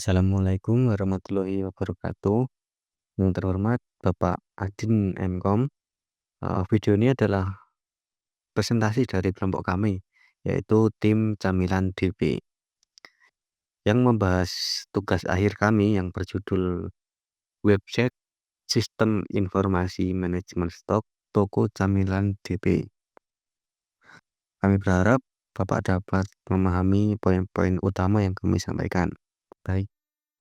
Assalamualaikum warahmatullahi wabarakatuh. Yang terhormat Bapak Adin Mkom. Video ini adalah presentasi dari kelompok kami, yaitu tim Camilan DB, yang membahas tugas akhir kami yang berjudul Website Sistem Informasi Manajemen Stok Toko Camilan DB. Kami berharap Bapak dapat memahami poin-poin utama yang kami sampaikan. Baik,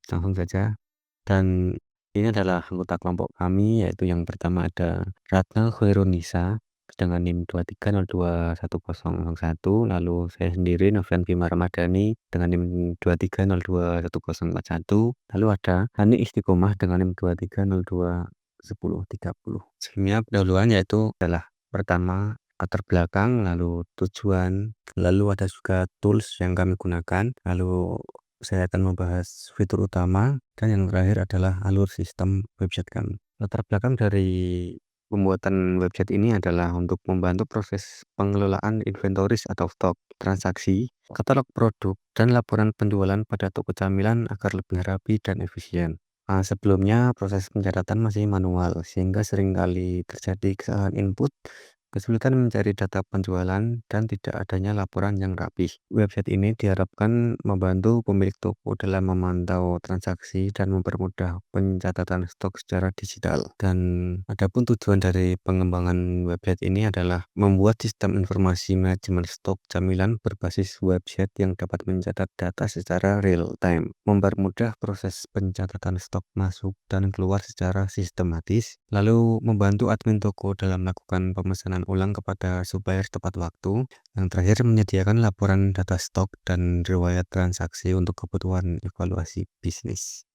langsung saja. Dan ini adalah anggota kelompok kami, yaitu yang pertama ada Ratna Khairunisa dengan NIM 23021001, lalu saya sendiri Novian Bima Ramadhani dengan NIM 23021041, lalu ada Hani Istiqomah dengan NIM 23021030. Sebelumnya pendahuluan yaitu adalah pertama latar belakang, lalu tujuan, lalu ada juga tools yang kami gunakan, lalu saya akan membahas fitur utama, dan yang terakhir adalah alur sistem website kami. Latar belakang dari pembuatan website ini adalah untuk membantu proses pengelolaan inventoris atau stok, transaksi, katalog produk, dan laporan penjualan pada toko camilan agar lebih rapi dan efisien. Sebelumnya proses pencatatan masih manual, sehingga seringkali terjadi kesalahan input, kesulitan mencari data penjualan, dan tidak adanya laporan yang rapi. Website ini diharapkan membantu pemilik toko dalam memantau transaksi dan mempermudah pencatatan stok secara digital. Dan adapun tujuan dari pengembangan website ini adalah membuat sistem informasi manajemen stok camilan berbasis website yang dapat mencatat data secara real time, mempermudah proses pencatatan stok masuk dan keluar secara sistematis, lalu membantu admin toko dalam melakukan pemesanan ulang kepada supplier tepat waktu. Yang terakhir, menyediakan laporan data stok dan riwayat transaksi untuk kebutuhan evaluasi bisnis.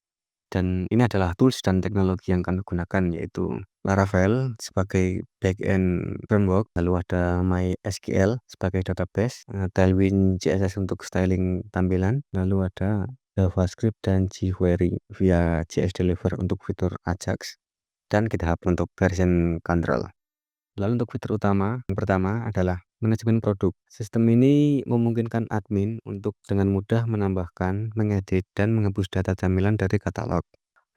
Dan ini adalah tools dan teknologi yang kami gunakan, yaitu Laravel sebagai backend framework, lalu ada MySQL sebagai database, Tailwind CSS untuk styling tampilan, lalu ada JavaScript dan jQuery via JS Deliver untuk fitur Ajax, dan GitHub untuk version control. Lalu untuk fitur utama, yang pertama adalah manajemen produk. Sistem ini memungkinkan admin untuk dengan mudah menambahkan, mengedit, dan menghapus data camilan dari katalog.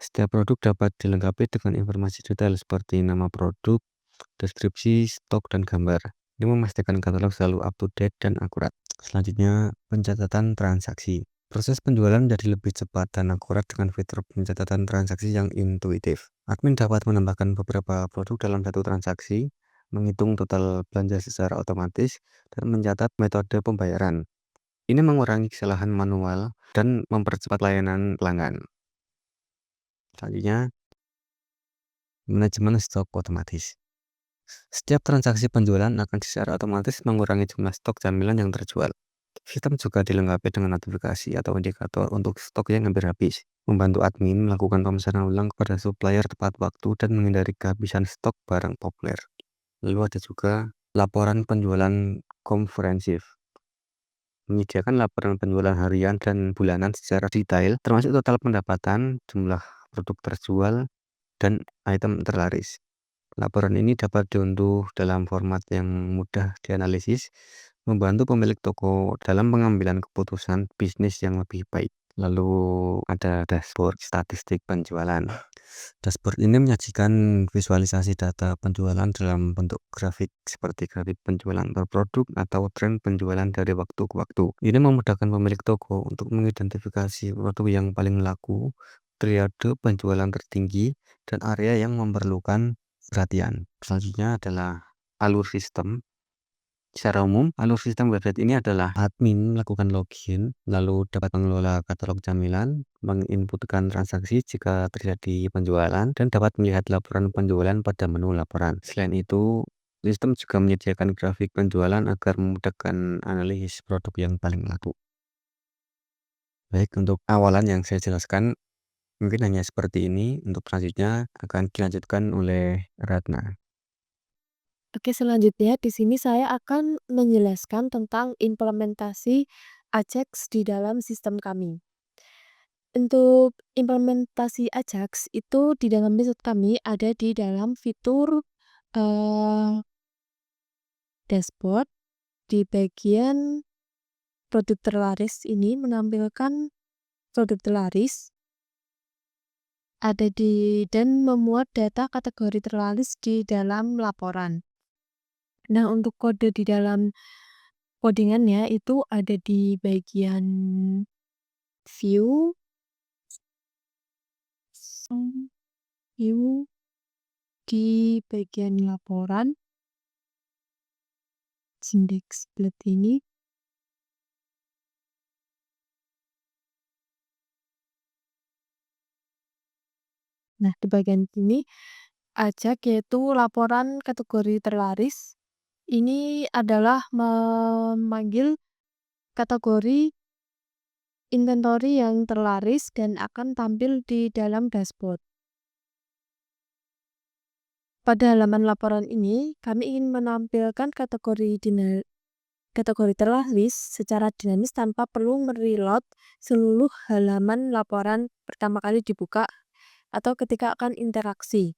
Setiap produk dapat dilengkapi dengan informasi detail seperti nama produk, deskripsi, stok, dan gambar. Ini memastikan katalog selalu up-to-date dan akurat. Selanjutnya, pencatatan transaksi. Proses penjualan menjadi lebih cepat dan akurat dengan fitur pencatatan transaksi yang intuitif. Admin dapat menambahkan beberapa produk dalam satu transaksi, menghitung total belanja secara otomatis, dan mencatat metode pembayaran. Ini mengurangi kesalahan manual dan mempercepat layanan pelanggan. Selanjutnya, manajemen stok otomatis. Setiap transaksi penjualan akan secara otomatis mengurangi jumlah stok camilan yang terjual. Sistem juga dilengkapi dengan notifikasi atau indikator untuk stok yang hampir habis, membantu admin melakukan pemesanan ulang kepada supplier tepat waktu dan menghindari kehabisan stok barang populer. Lalu ada juga laporan penjualan komprehensif, menyediakan laporan penjualan harian dan bulanan secara detail, termasuk total pendapatan, jumlah produk terjual, dan item terlaris. Laporan ini dapat diunduh dalam format yang mudah dianalisis, membantu pemilik toko dalam pengambilan keputusan bisnis yang lebih baik. Lalu ada dashboard statistik penjualan. Dashboard ini menyajikan visualisasi data penjualan dalam bentuk grafik seperti grafik penjualan per produk atau tren penjualan dari waktu ke waktu. Ini memudahkan pemilik toko untuk mengidentifikasi produk yang paling laku, periode penjualan tertinggi, dan area yang memerlukan perhatian. Selanjutnya adalah alur sistem. Secara umum, alur sistem website ini adalah admin melakukan login, lalu dapat mengelola katalog camilan, menginputkan transaksi jika terjadi penjualan, dan dapat melihat laporan penjualan pada menu laporan. Selain itu, sistem juga menyediakan grafik penjualan agar memudahkan analisis produk yang paling laku. Baik, untuk awalan yang saya jelaskan mungkin hanya seperti ini. Untuk selanjutnya akan dilanjutkan oleh Ratna. Oke, selanjutnya di sini saya akan menjelaskan tentang implementasi Ajax di dalam sistem kami. Untuk implementasi Ajax itu di dalam metode kami ada di dalam fitur dashboard di bagian produk terlaris ini menampilkan produk terlaris dan memuat data kategori terlaris di dalam laporan. Nah, untuk kode di dalam codingannya itu ada di bagian view, di bagian laporan, index bulat ini. Nah, di bagian ini ajak yaitu laporan kategori terlaris. Ini adalah memanggil kategori inventory yang terlaris dan akan tampil di dalam dashboard. Pada halaman laporan ini, kami ingin menampilkan kategori terlaris secara dinamis tanpa perlu mereload seluruh halaman laporan pertama kali dibuka atau ketika akan interaksi.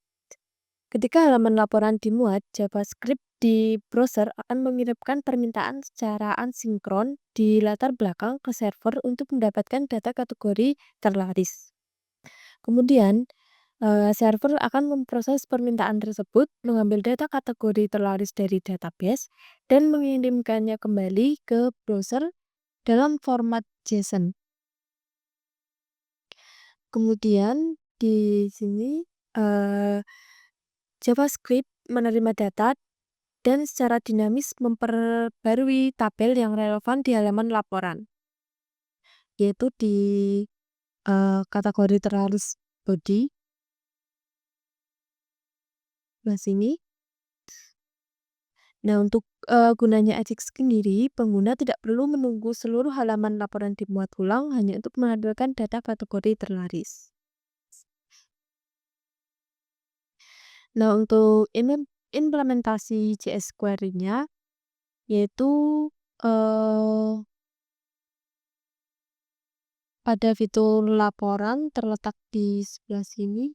Ketika halaman laporan dimuat, JavaScript di browser akan mengirimkan permintaan secara asinkron di latar belakang ke server untuk mendapatkan data kategori terlaris. Kemudian, server akan memproses permintaan tersebut, mengambil data kategori terlaris dari database, dan mengirimkannya kembali ke browser dalam format JSON. Kemudian di sini JavaScript menerima data dan secara dinamis memperbarui tabel yang relevan di halaman laporan, yaitu di kategori terlaris body sebelah sini. Nah, untuk gunanya Ajax sendiri, pengguna tidak perlu menunggu seluruh halaman laporan dimuat ulang hanya untuk menampilkan data kategori terlaris. Nah, untuk implementasi JS Query-nya yaitu pada fitur laporan terletak di sebelah sini.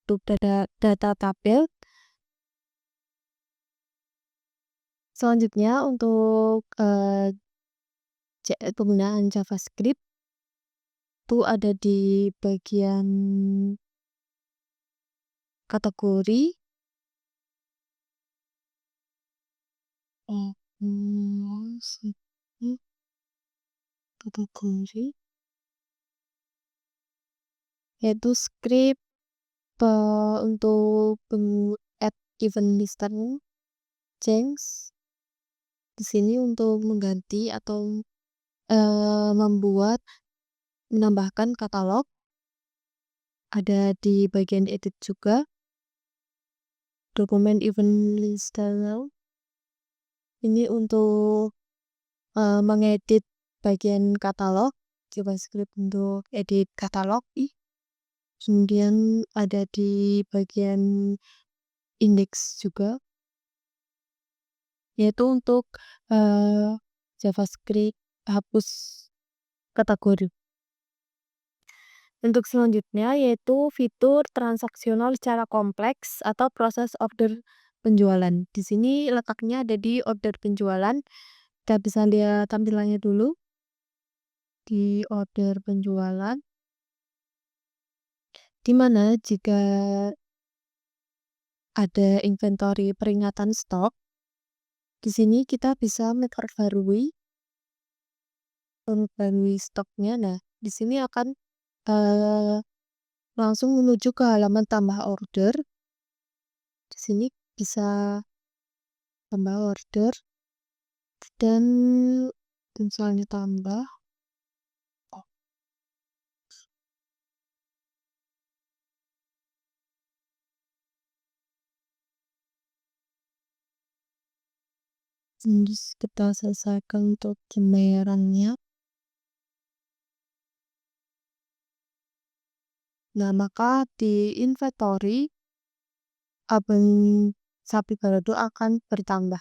Untuk data tabel. Selanjutnya untuk penggunaan JavaScript itu ada di bagian kategori. Kategori yaitu script untuk add event listener change. Di sini untuk mengganti atau menambahkan katalog. Ada di bagian edit juga. Dokumen event listener. Ini untuk mengedit bagian katalog. JavaScript untuk edit katalog. Kemudian ada di bagian index juga, yaitu untuk JavaScript hapus kategori. Untuk selanjutnya yaitu fitur transaksional secara kompleks atau proses order penjualan. Di sini letaknya ada di order penjualan. Kita bisa lihat tampilannya dulu. Di order penjualan, di mana jika ada inventory peringatan stok, di sini kita bisa memperbarui stoknya. Nah, di sini akan langsung menuju ke halaman tambah order. Di sini bisa tambah order dan misalnya tambah. Terus kita selesaikan untuk pembayarannya. Nah, maka di inventory abang sapi balado akan bertambah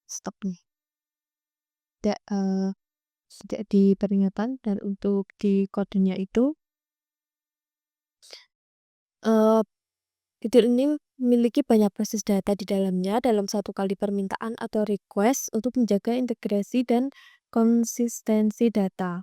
stoknya. Tidak di peringatan, dan untuk di kodenya itu fitur ini memiliki banyak proses data di dalamnya dalam satu kali permintaan atau request untuk menjaga integrasi dan konsistensi data.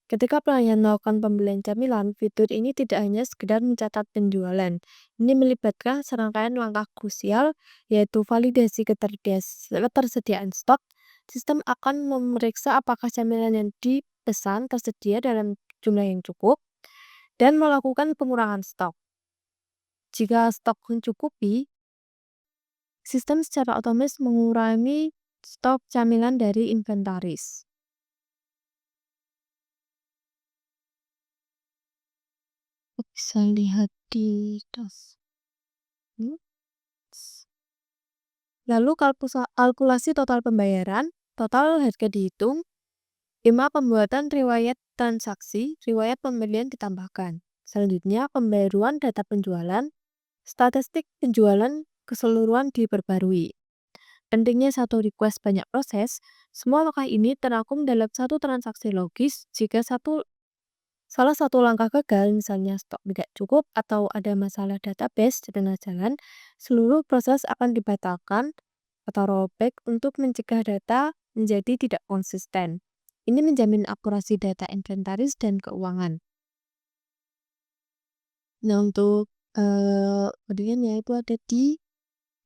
Ketika pelanggan melakukan pembelian camilan, fitur ini tidak hanya sekedar mencatat penjualan. Ini melibatkan serangkaian langkah krusial, yaitu validasi ketersediaan stok. Sistem akan memeriksa apakah camilan yang dipesan tersedia dalam jumlah yang cukup dan melakukan pengurangan stok. Jika stok mencukupi, sistem secara otomatis mengurangi stok camilan dari inventaris. Bisa lihat di tas. Lalu kalkulasi total pembayaran, total harga dihitung, 5 pembuatan riwayat transaksi, riwayat pembelian ditambahkan. Selanjutnya, pembaruan data penjualan, statistik penjualan keseluruhan diperbarui. Pentingnya satu request banyak proses, semua langkah ini terangkum dalam satu transaksi logis. Jika salah satu langkah gagal, misalnya stok tidak cukup atau ada masalah database di tengah jalan, seluruh proses akan dibatalkan atau rollback untuk mencegah data menjadi tidak konsisten. Ini menjamin akurasi data inventaris dan keuangan. Nah, untuk kemudiannya itu ada di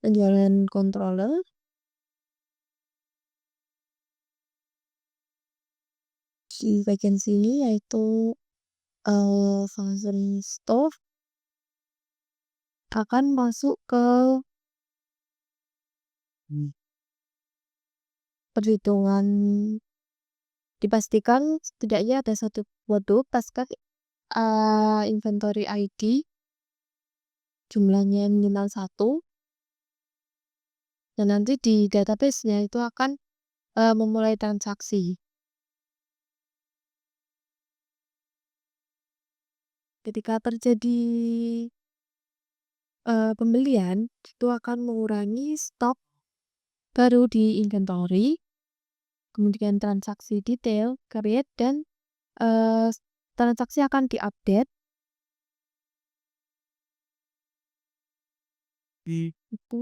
penjualan controller. Di bagian sini yaitu function store akan masuk ke perhitungan. Dipastikan setidaknya ada satu produk pasca inventory ID jumlahnya minimal 1, dan nanti di database-nya itu akan memulai transaksi. Ketika terjadi pembelian, itu akan mengurangi stok baru di inventory, kemudian transaksi detail, create, dan transaksi akan diupdate. Itu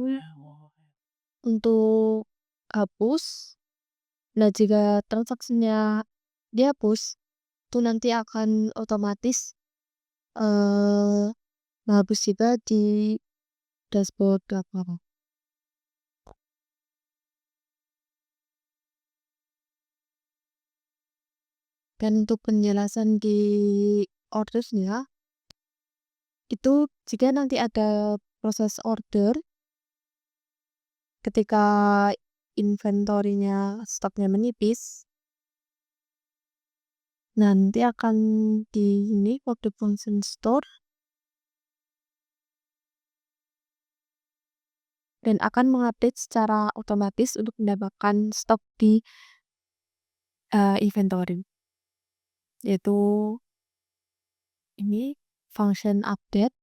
untuk hapus. Nah, jika transaksinya dihapus, itu nanti akan otomatis menghapus juga di dashboard apa. Dan untuk penjelasan di ordersnya, itu jika nanti ada proses order, ketika inventory-nya, stoknya menipis, nanti akan di ini produk function store dan akan mengupdate secara otomatis untuk mendapatkan stok di inventory. Yaitu ini function update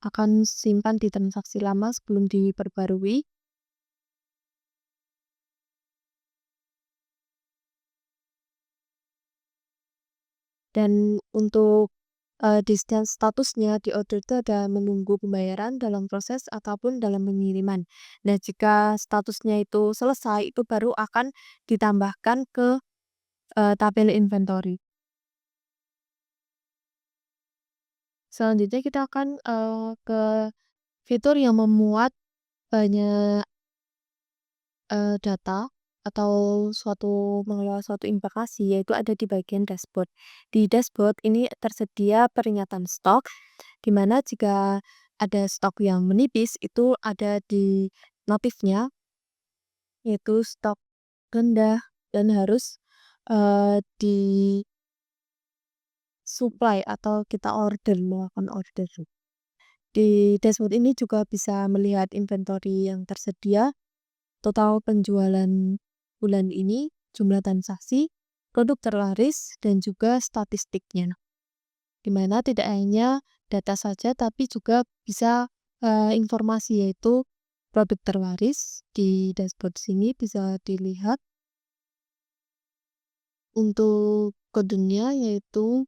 akan simpan di transaksi lama sebelum diperbarui. Dan untuk di statusnya di order itu ada menunggu pembayaran, dalam proses, ataupun dalam pengiriman. Nah, jika statusnya itu selesai, itu baru akan ditambahkan ke tabel inventory. Selanjutnya kita akan ke fitur yang memuat banyak data atau mengelola suatu informasi, yaitu ada di bagian dashboard. Di dashboard ini tersedia peringatan stok, di mana jika ada stok yang menipis, itu ada di notifnya, yaitu stok rendah dan harus di-supply atau kita melakukan order. Di dashboard ini juga bisa melihat inventory yang tersedia, total penjualan bulan ini, jumlah transaksi, produk terlaris, dan juga statistiknya. Di mana tidak hanya data saja, tapi juga bisa informasi, yaitu produk terlaris. Di dashboard sini bisa dilihat untuk kodenya, yaitu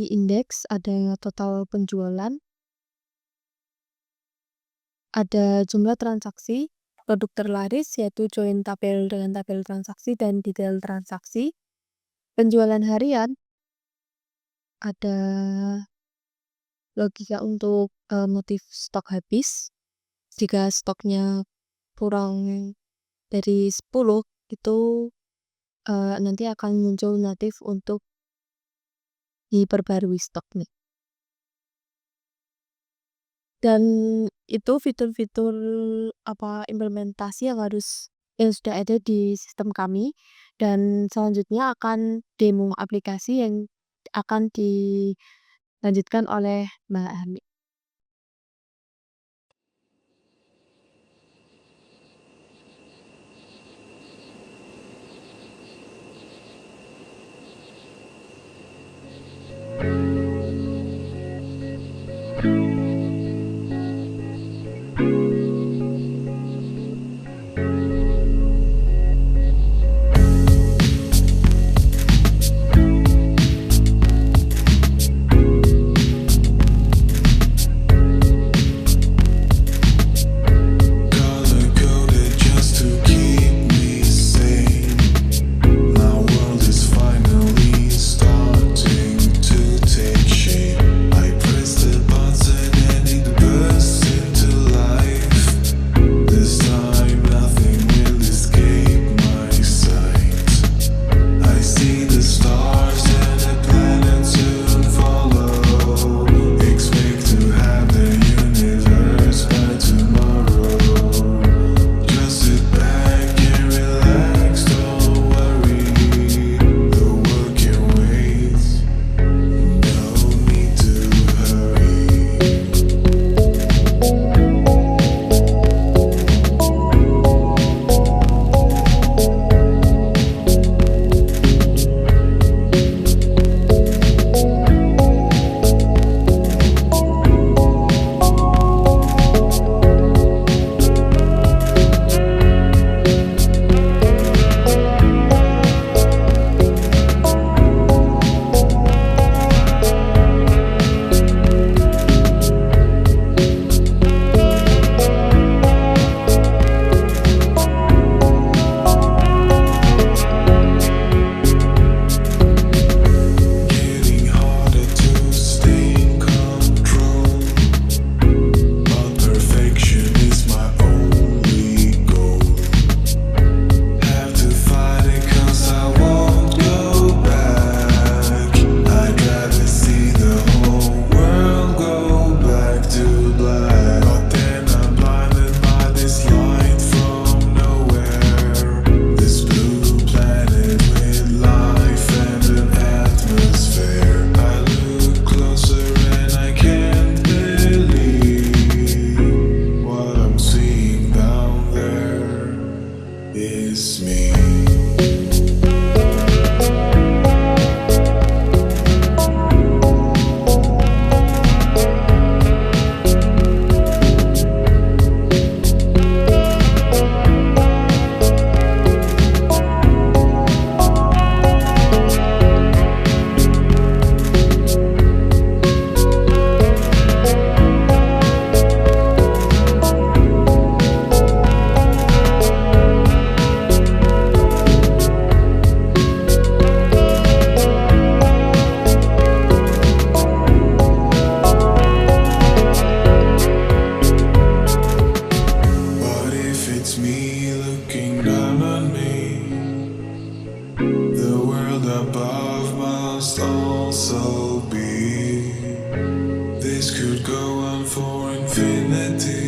key index, ada total penjualan, ada jumlah transaksi, produk terlaris yaitu join tabel dengan tabel transaksi dan detail transaksi, penjualan harian, ada logika untuk motif stok habis. Jika stoknya kurang dari 10 itu nanti akan muncul notif untuk diperbarui stoknya. Dan itu fitur-fitur implementasi yang sudah ada di sistem kami, dan selanjutnya akan demo aplikasi yang akan dilanjutkan oleh Mbak Ami. Color-coded just to keep me sane. My world is finally starting to take shape. I press the button and it bursts into life. This time nothing will escape my sight. I see the stars and the planets soon follow. Expect to have the universe by tomorrow. Just sit back and relax, don't worry. The world can wait, no need to hurry. Getting harder to stay in control, but perfection is my only goal. Have to fight it 'cause I won't go back. I'd rather see the whole world go back to black. But then I'm blinded by this light from nowhere. This blue planet with life and an atmosphere. I look closer and I can't believe what I'm seeing down there is me. But if it's me looking down on me, the world above must also be. This could go on for infinity.